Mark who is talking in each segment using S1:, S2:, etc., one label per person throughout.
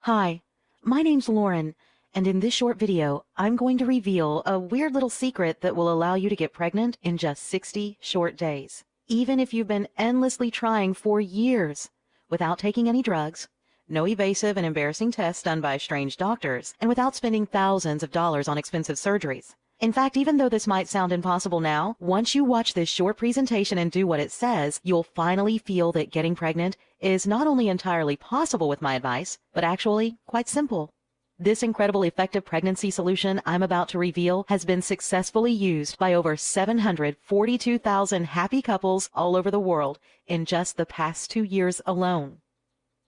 S1: Hi, my name's Lauren, and in this short video, I'm going to reveal a weird little secret that will allow you to get pregnant in just 60 short days, even if you've been endlessly trying for years without taking any drugs, no evasive and embarrassing tests done by strange doctors, and without spending thousands of dollars on expensive surgeries. In fact, even though this might sound impossible now, once you watch this short presentation and do what it says, you'll finally feel that getting pregnant is not only entirely possible with my advice, but actually quite simple. This incredible effective pregnancy solution I'm about to reveal has been successfully used by over 742,000 happy couples all over the world in just the past 2 years alone.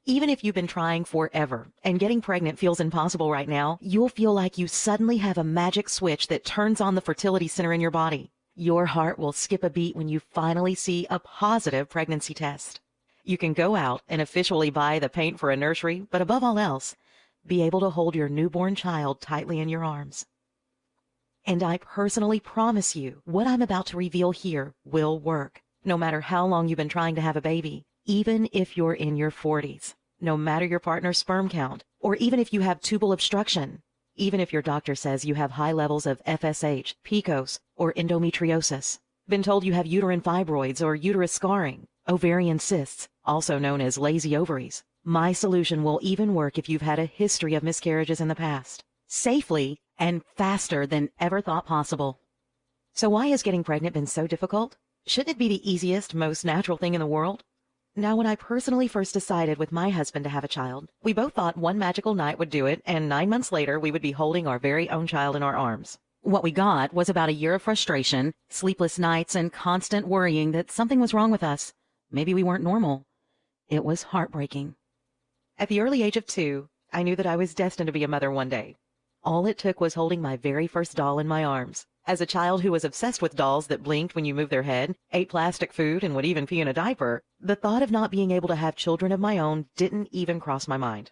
S1: Even if you've been trying forever and getting pregnant feels impossible right now, you'll feel like you suddenly have a magic switch that turns on the fertility center in your body. Your heart will skip a beat when you finally see a positive pregnancy test. You can go out and officially buy the paint for a nursery, but above all else, be able to hold your newborn child tightly in your arms. And I personally promise you, what I'm about to reveal here will work, no matter how long you've been trying to have a baby, even if you're in your 40s. No matter your partner's sperm count, or even if you have tubal obstruction, even if your doctor says you have high levels of FSH, PCOS, or endometriosis, been told you have uterine fibroids or uterus scarring, ovarian cysts, also known as lazy ovaries. My solution will even work if you've had a history of miscarriages in the past, safely and faster than ever thought possible. So why has getting pregnant been so difficult? Shouldn't it be the easiest, most natural thing in the world? Now, when I personally first decided with my husband to have a child, we both thought one magical night would do it, and 9 months later, we would be holding our very own child in our arms. What we got was about a year of frustration, sleepless nights, and constant worrying that something was wrong with us. Maybe we weren't normal. It was heartbreaking. At the early age of 2, I knew that I was destined to be a mother one day. All it took was holding my very first doll in my arms. As a child who was obsessed with dolls that blinked when you moved their head, ate plastic food, and would even pee in a diaper, the thought of not being able to have children of my own didn't even cross my mind.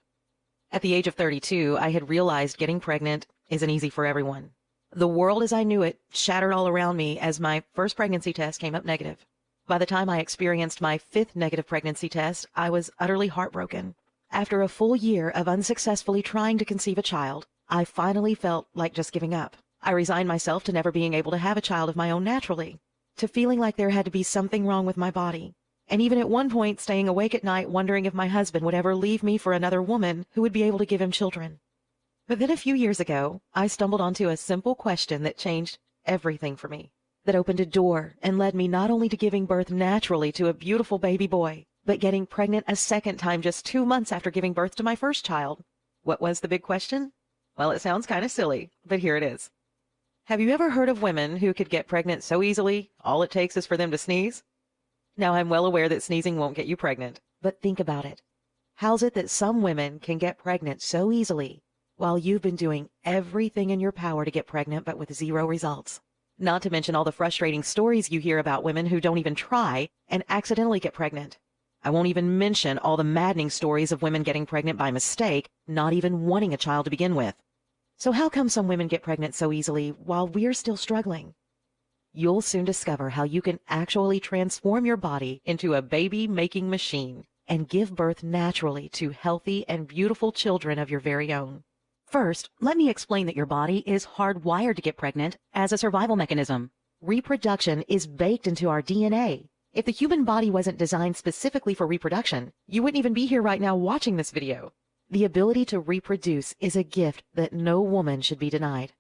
S1: At the age of 32, I had realized getting pregnant isn't easy for everyone. The world as I knew it shattered all around me as my first pregnancy test came up negative. By the time I experienced my 5th negative pregnancy test, I was utterly heartbroken. After a full year of unsuccessfully trying to conceive a child, I finally felt like just giving up. I resigned myself to never being able to have a child of my own naturally, to feeling like there had to be something wrong with my body, and even at one point staying awake at night wondering if my husband would ever leave me for another woman who would be able to give him children. But then a few years ago, I stumbled onto a simple question that changed everything for me, that opened a door and led me not only to giving birth naturally to a beautiful baby boy, but getting pregnant a second time just 2 months after giving birth to my first child. What was the big question? Well, it sounds kind of silly, but here it is. Have you ever heard of women who could get pregnant so easily, all it takes is for them to sneeze? Now, I'm well aware that sneezing won't get you pregnant, but think about it. How's it that some women can get pregnant so easily while you've been doing everything in your power to get pregnant but with 0 results? Not to mention all the frustrating stories you hear about women who don't even try and accidentally get pregnant. I won't even mention all the maddening stories of women getting pregnant by mistake, not even wanting a child to begin with. So how come some women get pregnant so easily while we're still struggling? You'll soon discover how you can actually transform your body into a baby-making machine and give birth naturally to healthy and beautiful children of your very own. First, let me explain that your body is hardwired to get pregnant as a survival mechanism. Reproduction is baked into our DNA. If the human body wasn't designed specifically for reproduction, you wouldn't even be here right now watching this video. The ability to reproduce is a gift that no woman should be denied.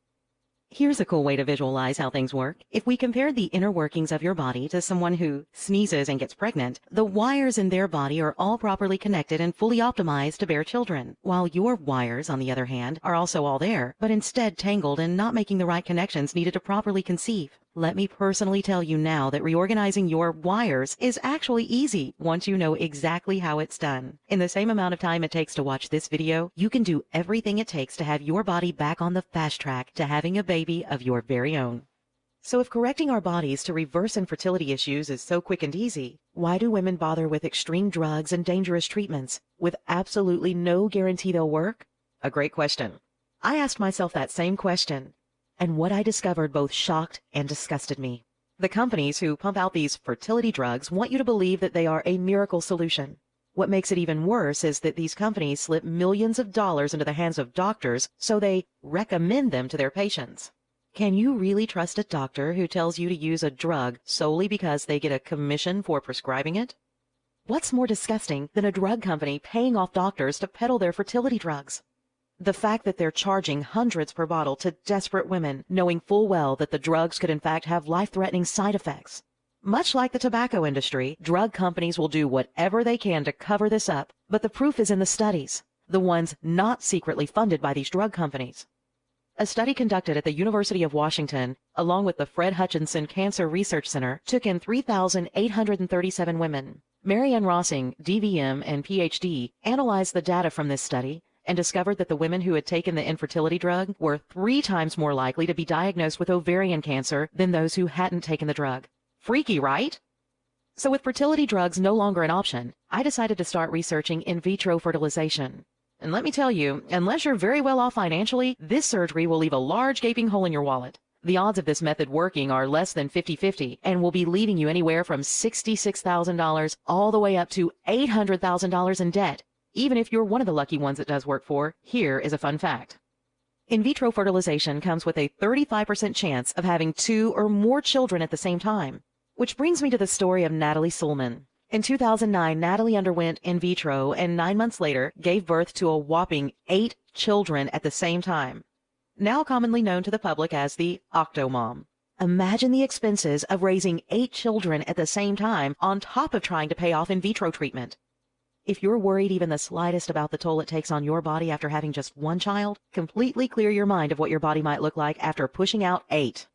S1: Here's a cool way to visualize how things work. If we compared the inner workings of your body to someone who sneezes and gets pregnant, the wires in their body are all properly connected and fully optimized to bear children, while your wires, on the other hand, are also all there, but instead tangled and not making the right connections needed to properly conceive. Let me personally tell you now that reorganizing your wires is actually easy once you know exactly how it's done. In the same amount of time it takes to watch this video, you can do everything it takes to have your body back on the fast track to having a baby of your very own. So if correcting our bodies to reverse infertility issues is so quick and easy, why do women bother with extreme drugs and dangerous treatments with absolutely no guarantee they'll work? A great question. I asked myself that same question, and what I discovered both shocked and disgusted me. The companies who pump out these fertility drugs want you to believe that they are a miracle solution. What makes it even worse is that these companies slip millions of dollars into the hands of doctors so they recommend them to their patients. Can you really trust a doctor who tells you to use a drug solely because they get a commission for prescribing it? What's more disgusting than a drug company paying off doctors to peddle their fertility drugs? The fact that they're charging hundreds per bottle to desperate women, knowing full well that the drugs could in fact have life-threatening side effects. Much like the tobacco industry, drug companies will do whatever they can to cover this up, but the proof is in the studies, the ones not secretly funded by these drug companies. A study conducted at the University of Washington, along with the Fred Hutchinson Cancer Research Center, took in 3,837 women. Marianne Rossing, DVM and PhD, analyzed the data from this study and discovered that the women who had taken the infertility drug were 3 times more likely to be diagnosed with ovarian cancer than those who hadn't taken the drug. Freaky, right? So with fertility drugs no longer an option, I decided to start researching in vitro fertilization. And let me tell you, unless you're very well off financially, this surgery will leave a large gaping hole in your wallet. The odds of this method working are less than 50-50 and will be leaving you anywhere from $66,000 all the way up to $800,000 in debt. Even if you're one of the lucky ones it does work for, here is a fun fact. In vitro fertilization comes with a 35% chance of having 2 or more children at the same time. Which brings me to the story of Natalie Sullman. In 2009, Natalie underwent in vitro and 9 months later gave birth to a whopping 8 children at the same time. Now commonly known to the public as the Octomom. Imagine the expenses of raising 8 children at the same time on top of trying to pay off in vitro treatment. If you're worried even the slightest about the toll it takes on your body after having just 1 child, completely clear your mind of what your body might look like after pushing out 8.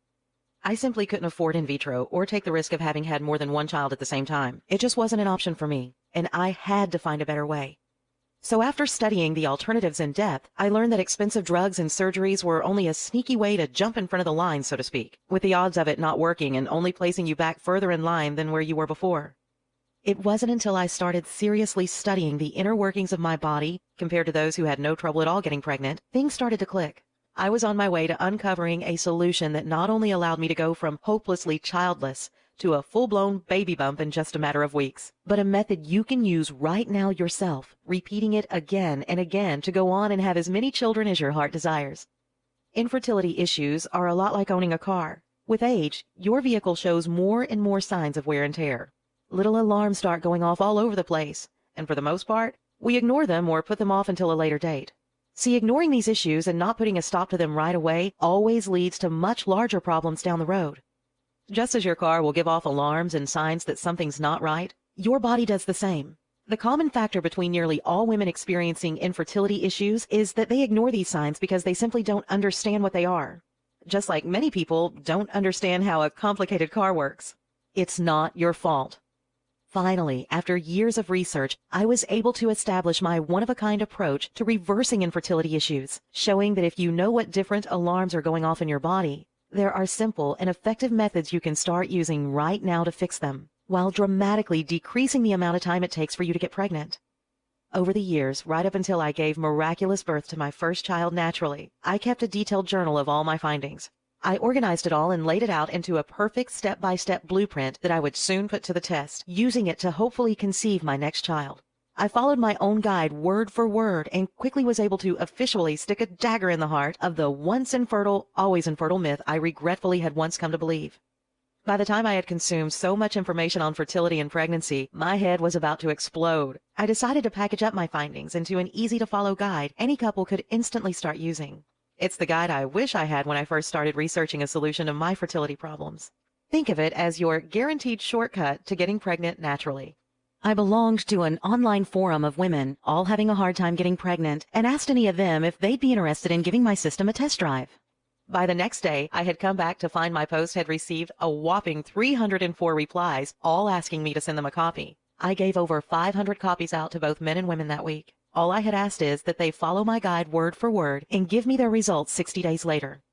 S1: I simply couldn't afford in vitro or take the risk of having had more than 1 child at the same time. It just wasn't an option for me, and I had to find a better way. So after studying the alternatives in depth, I learned that expensive drugs and surgeries were only a sneaky way to jump in front of the line, so to speak, with the odds of it not working and only placing you back further in line than where you were before. It wasn't until I started seriously studying the inner workings of my body, compared to those who had no trouble at all getting pregnant, things started to click. I was on my way to uncovering a solution that not only allowed me to go from hopelessly childless to a full-blown baby bump in just a matter of weeks, but a method you can use right now yourself, repeating it again and again to go on and have as many children as your heart desires. Infertility issues are a lot like owning a car. With age, your vehicle shows more and more signs of wear and tear. Little alarms start going off all over the place, and for the most part, we ignore them or put them off until a later date. See, ignoring these issues and not putting a stop to them right away always leads to much larger problems down the road. Just as your car will give off alarms and signs that something's not right, your body does the same. The common factor between nearly all women experiencing infertility issues is that they ignore these signs because they simply don't understand what they are. Just like many people don't understand how a complicated car works. It's not your fault. Finally, after years of research, I was able to establish my one-of-a-kind approach to reversing infertility issues, showing that if you know what different alarms are going off in your body, there are simple and effective methods you can start using right now to fix them, while dramatically decreasing the amount of time it takes for you to get pregnant. Over the years, right up until I gave miraculous birth to my first child naturally, I kept a detailed journal of all my findings. I organized it all and laid it out into a perfect step-by-step blueprint that I would soon put to the test, using it to hopefully conceive my next child. I followed my own guide word for word and quickly was able to officially stick a dagger in the heart of the once infertile, always infertile myth I regretfully had once come to believe. By the time I had consumed so much information on fertility and pregnancy, my head was about to explode. I decided to package up my findings into an easy-to-follow guide any couple could instantly start using. It's the guide I wish I had when I first started researching a solution to my fertility problems. Think of it as your guaranteed shortcut to getting pregnant naturally. I belonged to an online forum of women, all having a hard time getting pregnant, and asked any of them if they'd be interested in giving my system a test drive. By the next day, I had come back to find my post had received a whopping 304 replies, all asking me to send them a copy. I gave over 500 copies out to both men and women that week. All I had asked is that they follow my guide word for word and give me their results 60 days later.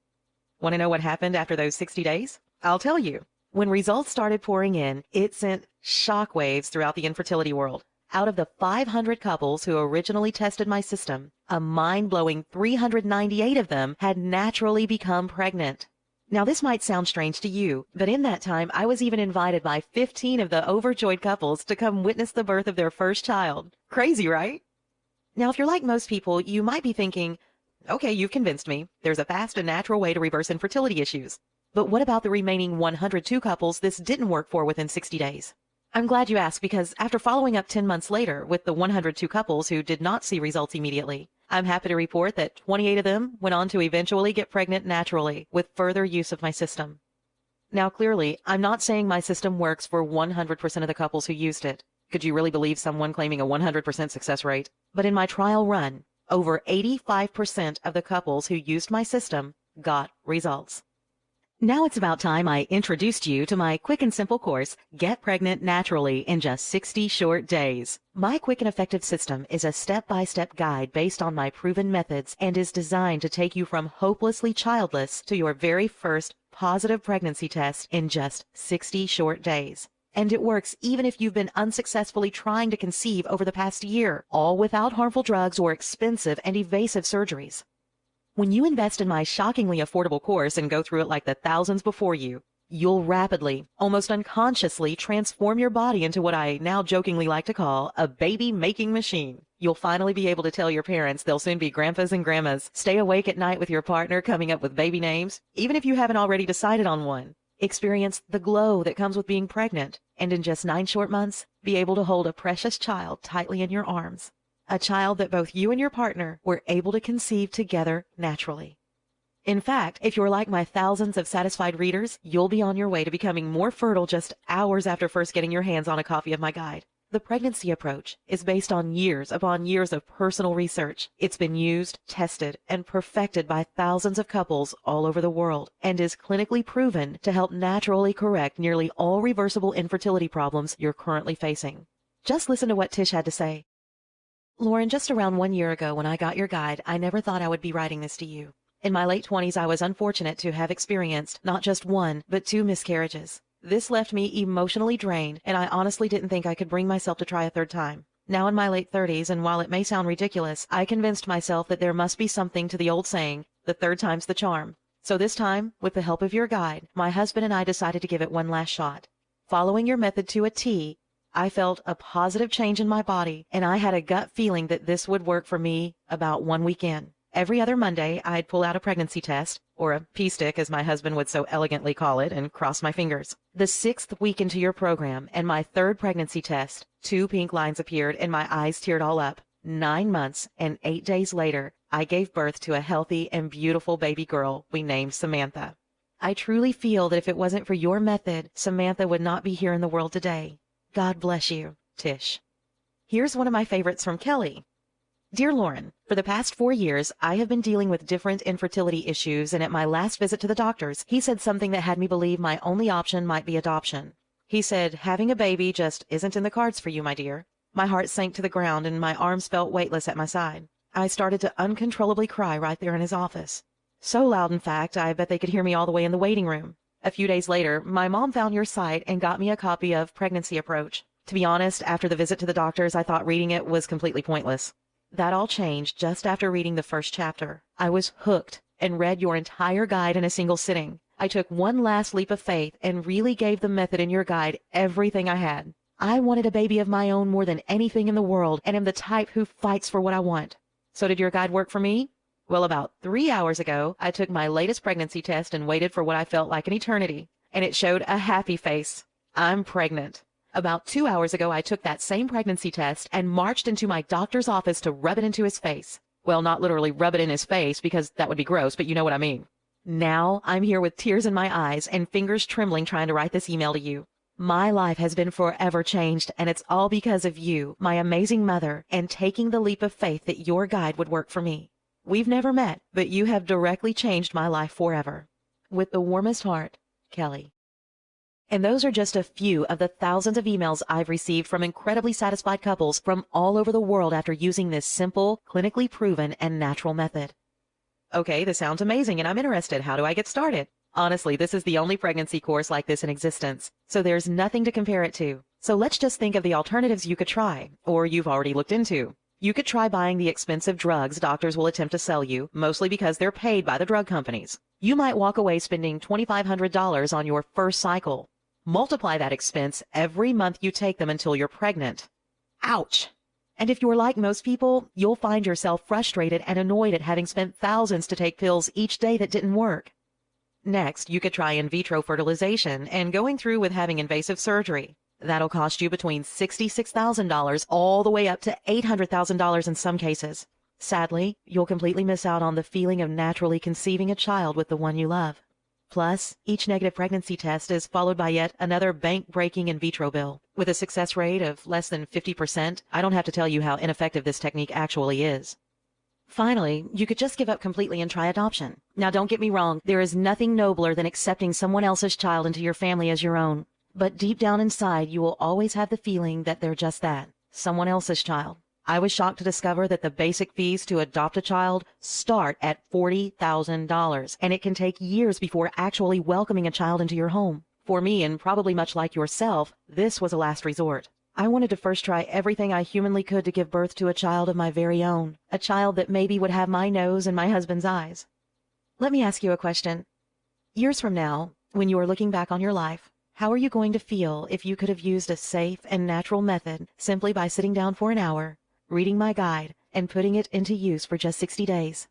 S1: Want to know what happened after those 60 days? I'll tell you. When results started pouring in, it sent shockwaves throughout the infertility world. Out of the 500 couples who originally tested my system, a mind-blowing 398 of them had naturally become pregnant. Now, this might sound strange to you, but in that time, I was even invited by 15 of the overjoyed couples to come witness the birth of their first child. Crazy, right? Now, if you're like most people, you might be thinking, okay, you've convinced me. There's a fast and natural way to reverse infertility issues. But what about the remaining 102 couples this didn't work for within 60 days? I'm glad you asked, because after following up 10 months later with the 102 couples who did not see results immediately, I'm happy to report that 28 of them went on to eventually get pregnant naturally with further use of my system. Now, clearly, I'm not saying my system works for 100% of the couples who used it. Could you really believe someone claiming a 100% success rate? But in my trial run, over 85% of the couples who used my system got results. Now it's about time I introduced you to my quick and simple course, Get Pregnant Naturally in Just 60 Short Days. My quick and effective system is a step-by-step guide based on my proven methods and is designed to take you from hopelessly childless to your very first positive pregnancy test in just 60 short days. And it works even if you've been unsuccessfully trying to conceive over the past year, all without harmful drugs or expensive and evasive surgeries. When you invest in my shockingly affordable course and go through it like the thousands before you, you'll rapidly, almost unconsciously, transform your body into what I now jokingly like to call a baby-making machine. You'll finally be able to tell your parents they'll soon be grandpas and grandmas, stay awake at night with your partner coming up with baby names, even if you haven't already decided on one. Experience the glow that comes with being pregnant, and in just 9 short months, be able to hold a precious child tightly in your arms. A child that both you and your partner were able to conceive together naturally. In fact, if you're like my thousands of satisfied readers, you'll be on your way to becoming more fertile just hours after first getting your hands on a copy of my guide. The pregnancy approach is based on years upon years of personal research. It's been used, tested, and perfected by thousands of couples all over the world, and is clinically proven to help naturally correct nearly all reversible infertility problems you're currently facing. Just listen to what Tish had to say. Lauren, just around 1 year ago when I got your guide, I never thought I would be writing this to you. In my late 20s, I was unfortunate to have experienced not just 1, but 2 miscarriages. This left me emotionally drained, and I honestly didn't think I could bring myself to try a 3rd time. Now in my late 30s, and while it may sound ridiculous, I convinced myself that there must be something to the old saying, the 3rd time's the charm. So this time, with the help of your guide, my husband and I decided to give it one last shot. Following your method to a T, I felt a positive change in my body, and I had a gut feeling that this would work for me about 1 week in. Every other Monday, I'd pull out a pregnancy test, or a pee-stick as my husband would so elegantly call it, and cross my fingers. The 6th week into your program, and my 3rd pregnancy test, 2 pink lines appeared and my eyes teared all up. 9 months and 8 days later, I gave birth to a healthy and beautiful baby girl we named Samantha. I truly feel that if it wasn't for your method, Samantha would not be here in the world today. God bless you, Tish. Here's one of my favorites from Kelly. Dear Lauren, for the past 4 years, I have been dealing with different infertility issues, and at my last visit to the doctors, he said something that had me believe my only option might be adoption. He said, having a baby just isn't in the cards for you, my dear. My heart sank to the ground and my arms felt weightless at my side. I started to uncontrollably cry right there in his office. So loud, in fact, I bet they could hear me all the way in the waiting room. A few days later, my mom found your site and got me a copy of Pregnancy Approach. To be honest, after the visit to the doctors, I thought reading it was completely pointless. That all changed just after reading the first chapter. I was hooked and read your entire guide in a single sitting. I took one last leap of faith and really gave the method in your guide everything I had. I wanted a baby of my own more than anything in the world, and am the type who fights for what I want. So did your guide work for me? Well, about 3 hours ago, I took my latest pregnancy test and waited for what I felt like an eternity, and it showed a happy face. I'm pregnant. About 2 hours ago, I took that same pregnancy test and marched into my doctor's office to rub it into his face. Well, not literally rub it in his face, because that would be gross, but you know what I mean. Now, I'm here with tears in my eyes and fingers trembling trying to write this email to you. My life has been forever changed, and it's all because of you, my amazing mother, and taking the leap of faith that your guide would work for me. We've never met, but you have directly changed my life forever. With the warmest heart, Kelly. And those are just a few of the thousands of emails I've received from incredibly satisfied couples from all over the world after using this simple, clinically proven, and natural method. Okay, this sounds amazing and I'm interested. How do I get started? Honestly, this is the only pregnancy course like this in existence, so there's nothing to compare it to. So let's just think of the alternatives you could try, or you've already looked into. You could try buying the expensive drugs doctors will attempt to sell you, mostly because they're paid by the drug companies. You might walk away spending $2,500 on your first cycle. Multiply that expense every month you take them until you're pregnant. Ouch! And if you're like most people, you'll find yourself frustrated and annoyed at having spent thousands to take pills each day that didn't work. Next, you could try in vitro fertilization and going through with having invasive surgery. That'll cost you between $66,000 all the way up to $800,000 in some cases. Sadly, you'll completely miss out on the feeling of naturally conceiving a child with the one you love. Plus, each negative pregnancy test is followed by yet another bank-breaking in vitro bill. With a success rate of less than 50%, I don't have to tell you how ineffective this technique actually is. Finally, you could just give up completely and try adoption. Now, don't get me wrong, there is nothing nobler than accepting someone else's child into your family as your own. But deep down inside, you will always have the feeling that they're just that, someone else's child. I was shocked to discover that the basic fees to adopt a child start at $40,000, and it can take years before actually welcoming a child into your home. For me, and probably much like yourself, this was a last resort. I wanted to first try everything I humanly could to give birth to a child of my very own, a child that maybe would have my nose and my husband's eyes. Let me ask you a question. Years from now, when you are looking back on your life, how are you going to feel if you could have used a safe and natural method simply by sitting down for an hour, reading my guide, and putting it into use for just 60 days?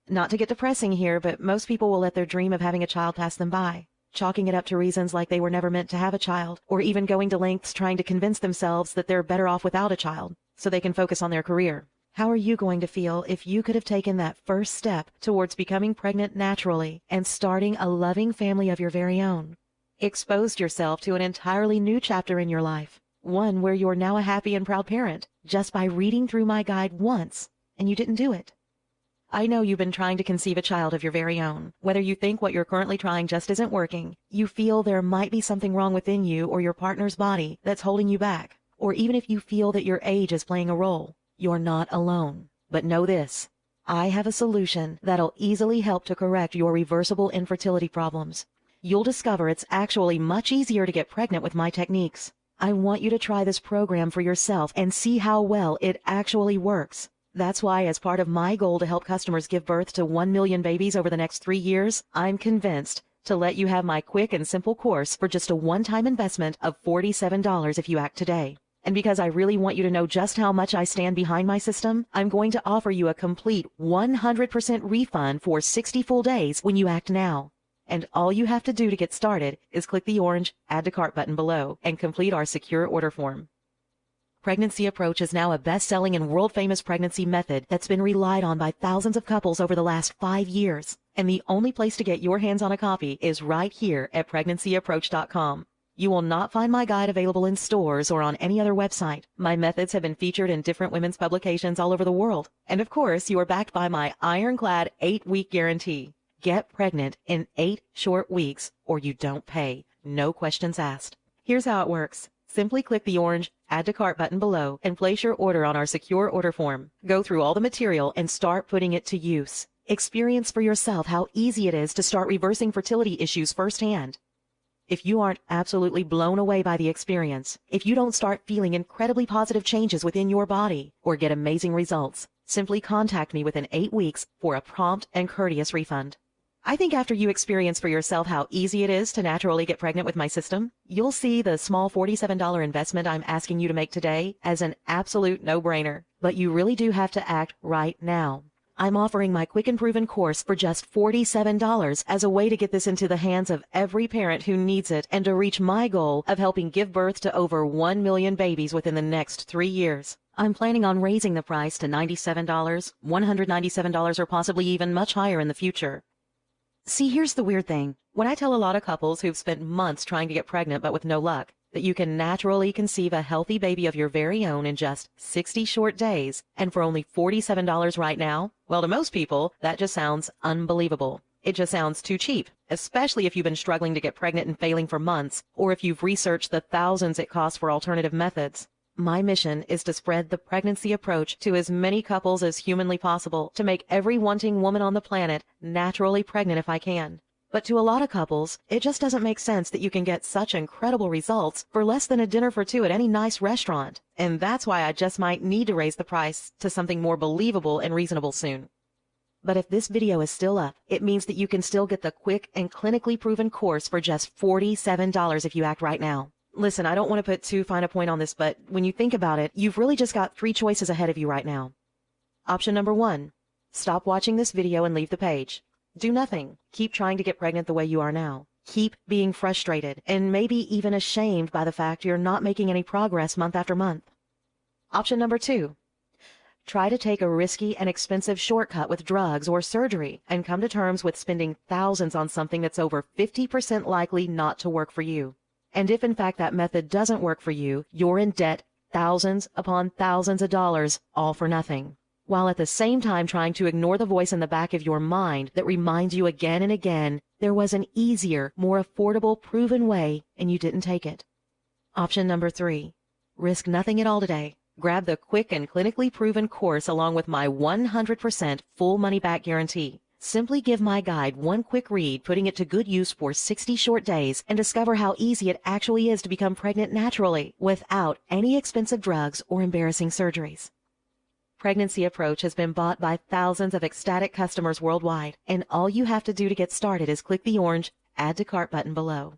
S1: Not to get depressing here, but most people will let their dream of having a child pass them by, chalking it up to reasons like they were never meant to have a child, or even going to lengths trying to convince themselves that they're better off without a child, so they can focus on their career. How are you going to feel if you could have taken that first step towards becoming pregnant naturally and starting a loving family of your very own? Exposed yourself to an entirely new chapter in your life, one where you're now a happy and proud parent, just by reading through my guide once, and you didn't do it. I know you've been trying to conceive a child of your very own. Whether you think what you're currently trying just isn't working, you feel there might be something wrong within you or your partner's body that's holding you back, or even if you feel that your age is playing a role, you're not alone. But know this, I have a solution that'll easily help to correct your reversible infertility problems. You'll discover it's actually much easier to get pregnant with my techniques. I want you to try this program for yourself and see how well it actually works. That's why, as part of my goal to help customers give birth to 1 million babies over the next 3 years, I'm convinced to let you have my quick and simple course for just a one-time investment of $47 if you act today. And because I really want you to know just how much I stand behind my system, I'm going to offer you a complete 100% refund for 60 full days when you act now. And all you have to do to get started is click the orange Add to Cart button below and complete our secure order form. Pregnancy Approach is now a best-selling and world-famous pregnancy method that's been relied on by thousands of couples over the last 5 years. And the only place to get your hands on a copy is right here at pregnancyapproach.com. You will not find my guide available in stores or on any other website. My methods have been featured in different women's publications all over the world. And of course, you are backed by my ironclad 8-week guarantee. Get pregnant in 8 short weeks or you don't pay. No questions asked. Here's how it works. Simply click the orange Add to Cart button below and place your order on our secure order form. Go through all the material and start putting it to use. Experience for yourself how easy it is to start reversing fertility issues firsthand. If you aren't absolutely blown away by the experience, if you don't start feeling incredibly positive changes within your body or get amazing results, simply contact me within 8 weeks for a prompt and courteous refund. I think after you experience for yourself how easy it is to naturally get pregnant with my system, you'll see the small $47 investment I'm asking you to make today as an absolute no-brainer. But you really do have to act right now. I'm offering my quick and proven course for just $47 as a way to get this into the hands of every parent who needs it and to reach my goal of helping give birth to over 1 million babies within the next 3 years. I'm planning on raising the price to $97, $197, or possibly even much higher in the future. See, here's the weird thing. When I tell a lot of couples who've spent months trying to get pregnant but with no luck, that you can naturally conceive a healthy baby of your very own in just 60 short days and for only $47 right now, well, to most people, that just sounds unbelievable. It just sounds too cheap, especially if you've been struggling to get pregnant and failing for months, or if you've researched the thousands it costs for alternative methods. My mission is to spread the pregnancy approach to as many couples as humanly possible to make every wanting woman on the planet naturally pregnant if I can. But to a lot of couples, it just doesn't make sense that you can get such incredible results for less than a dinner for two at any nice restaurant. And that's why I just might need to raise the price to something more believable and reasonable soon. But if this video is still up, it means that you can still get the quick and clinically proven course for just $47 if you act right now. Listen, I don't want to put too fine a point on this, but when you think about it, you've really just got three choices ahead of you right now. Option number one, stop watching this video and leave the page. Do nothing. Keep trying to get pregnant the way you are now. Keep being frustrated and maybe even ashamed by the fact you're not making any progress month after month. Option number two, try to take a risky and expensive shortcut with drugs or surgery and come to terms with spending thousands on something that's over 50% likely not to work for you. And if in fact that method doesn't work for you, you're in debt thousands upon thousands of dollars, all for nothing, while at the same time trying to ignore the voice in the back of your mind that reminds you again and again there was an easier, more affordable, proven way and you didn't take it. Option number three, risk nothing at all today. Grab the quick and clinically proven course along with my 100% full money-back guarantee. Simply give my guide one quick read, putting it to good use for 60 short days, and discover how easy it actually is to become pregnant naturally without any expensive drugs or embarrassing surgeries. Pregnancy Approach has been bought by thousands of ecstatic customers worldwide, and all you have to do to get started is click the orange Add to Cart button below.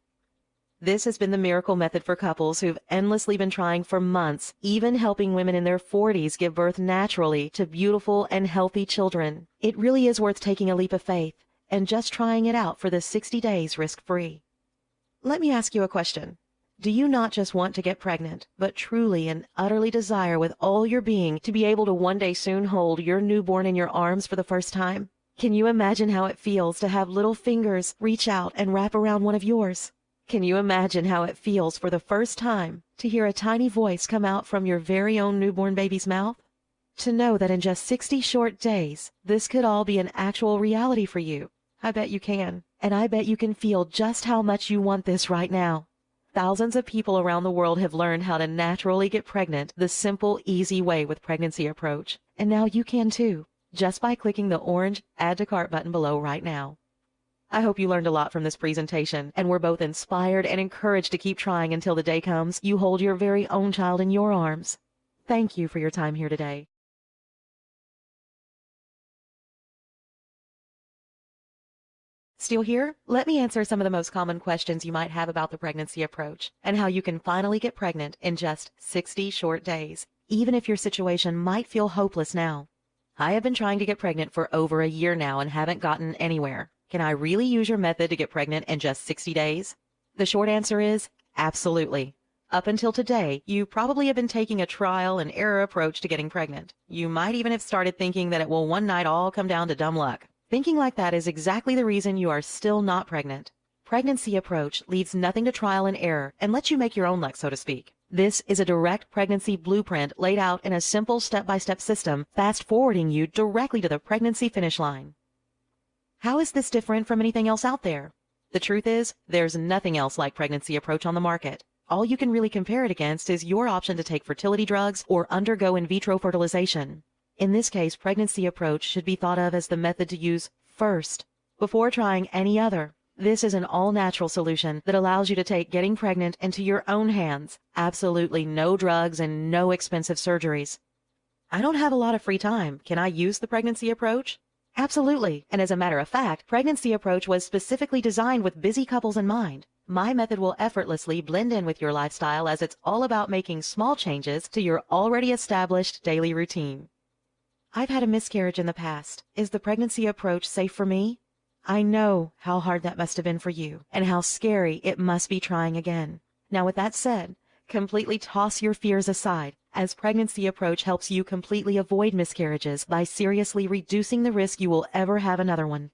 S1: This has been the miracle method for couples who've endlessly been trying for months, even helping women in their 40s give birth naturally to beautiful and healthy children. It really is worth taking a leap of faith and just trying it out for the 60 days risk-free. Let me ask you a question. Do you not just want to get pregnant, but truly and utterly desire with all your being to be able to one day soon hold your newborn in your arms for the first time? Can you imagine how it feels to have little fingers reach out and wrap around one of yours? Can you imagine how it feels for the first time to hear a tiny voice come out from your very own newborn baby's mouth? To know that in just 60 short days, this could all be an actual reality for you. I bet you can. And I bet you can feel just how much you want this right now. Thousands of people around the world have learned how to naturally get pregnant the simple, easy way with Pregnancy Approach. And now you can too, just by clicking the orange Add to Cart button below right now. I hope you learned a lot from this presentation and were both inspired and encouraged to keep trying until the day comes you hold your very own child in your arms. Thank you for your time here today. Still here? Let me answer some of the most common questions you might have about the Pregnancy Approach and how you can finally get pregnant in just 60 short days, even if your situation might feel hopeless now. I have been trying to get pregnant for over a year now and haven't gotten anywhere. Can I really use your method to get pregnant in just 60 days? The short answer is absolutely. Up until today, you probably have been taking a trial and error approach to getting pregnant. You might even have started thinking that it will one night all come down to dumb luck. Thinking like that is exactly the reason you are still not pregnant. Pregnancy Approach leaves nothing to trial and error and lets you make your own luck, so to speak. This is a direct pregnancy blueprint laid out in a simple step-by-step system, fast-forwarding you directly to the pregnancy finish line. How is this different from anything else out there? The truth is, there's nothing else like Pregnancy Approach on the market. All you can really compare it against is your option to take fertility drugs or undergo in vitro fertilization. In this case, Pregnancy Approach should be thought of as the method to use first, before trying any other. This is an all-natural solution that allows you to take getting pregnant into your own hands. Absolutely no drugs and no expensive surgeries. I don't have a lot of free time. Can I use the Pregnancy Approach? Absolutely. And as a matter of fact, Pregnancy Approach was specifically designed with busy couples in mind. My method will effortlessly blend in with your lifestyle as it's all about making small changes to your already established daily routine. I've had a miscarriage in the past. Is the Pregnancy Approach safe for me? I know how hard that must have been for you and how scary it must be trying again. Now, with that said, completely toss your fears aside, as Pregnancy Approach helps you completely avoid miscarriages by seriously reducing the risk you will ever have another one.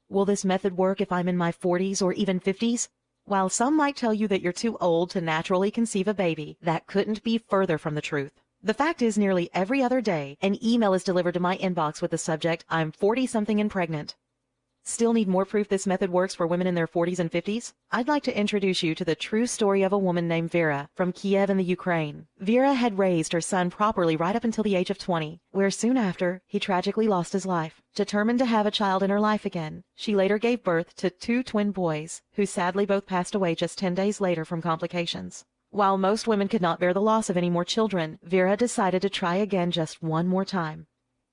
S1: Will this method work if I'm in my 40s or even 50s? While some might tell you that you're too old to naturally conceive a baby, that couldn't be further from the truth. The fact is, nearly every other day, an email is delivered to my inbox with the subject, "I'm 40-something and pregnant." Still need more proof this method works for women in their 40s and 50s? I'd like to introduce you to the true story of a woman named Vera from Kiev in the Ukraine. Vera had raised her son properly right up until the age of 20, where soon after, he tragically lost his life. Determined to have a child in her life again, she later gave birth to 2 twin boys, who sadly both passed away just 10 days later from complications. While most women could not bear the loss of any more children, Vera decided to try again just one more time.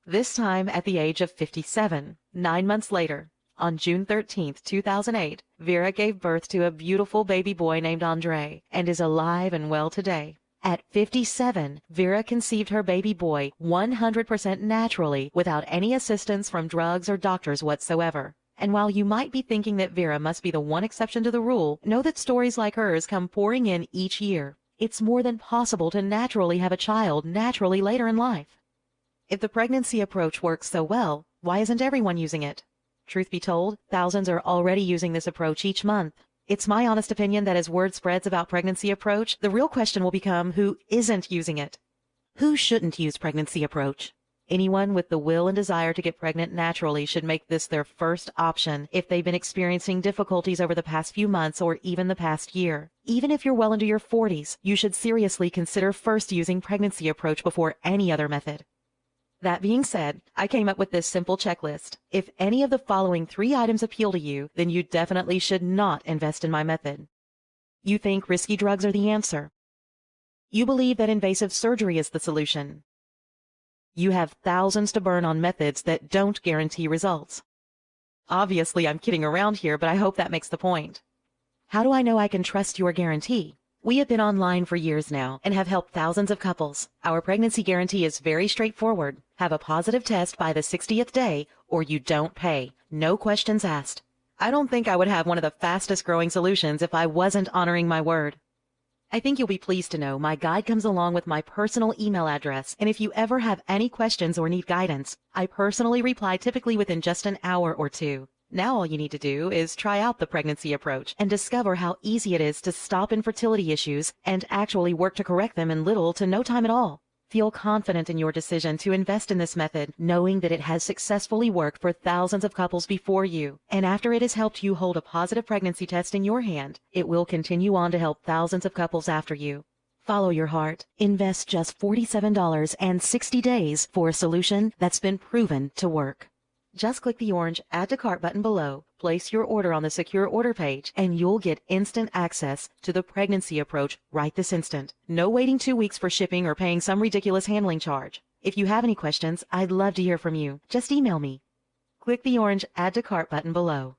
S1: This time at the age of 57, 9 months later. On June 13, 2008, Vera gave birth to a beautiful baby boy named Andre and is alive and well today. At 57, Vera conceived her baby boy 100% naturally without any assistance from drugs or doctors whatsoever. And while you might be thinking that Vera must be the one exception to the rule, know that stories like hers come pouring in each year. It's more than possible to naturally have a child naturally later in life. If the pregnancy approach works so well, why isn't everyone using it? Truth be told, thousands are already using this approach each month. It's my honest opinion that as word spreads about pregnancy approach, the real question will become who isn't using it. Who shouldn't use pregnancy approach? Anyone with the will and desire to get pregnant naturally should make this their first option if they've been experiencing difficulties over the past few months or even the past year. Even if you're well into your 40s, you should seriously consider first using pregnancy approach before any other method. That being said, I came up with this simple checklist. If any of the following 3 items appeal to you, then you definitely should not invest in my method. You think risky drugs are the answer. You believe that invasive surgery is the solution. You have thousands to burn on methods that don't guarantee results. Obviously, I'm kidding around here, but I hope that makes the point. How do I know I can trust your guarantee? We have been online for years now and have helped thousands of couples. Our pregnancy guarantee is very straightforward. Have a positive test by the 60th day or you don't pay. No questions asked. I don't think I would have one of the fastest growing solutions if I wasn't honoring my word. I think you'll be pleased to know my guide comes along with my personal email address, and if you ever have any questions or need guidance, I personally reply typically within just an hour or 2. Now all you need to do is try out the pregnancy approach and discover how easy it is to stop infertility issues and actually work to correct them in little to no time at all. Feel confident in your decision to invest in this method, knowing that it has successfully worked for thousands of couples before you. And after it has helped you hold a positive pregnancy test in your hand, it will continue on to help thousands of couples after you. Follow your heart. Invest just $47 and 60 days for a solution that's been proven to work. Just click the orange Add to Cart button below, place your order on the secure order page, and you'll get instant access to the pregnancy approach right this instant. No waiting 2 weeks for shipping or paying some ridiculous handling charge. If you have any questions, I'd love to hear from you. Just email me. Click the orange Add to Cart button below.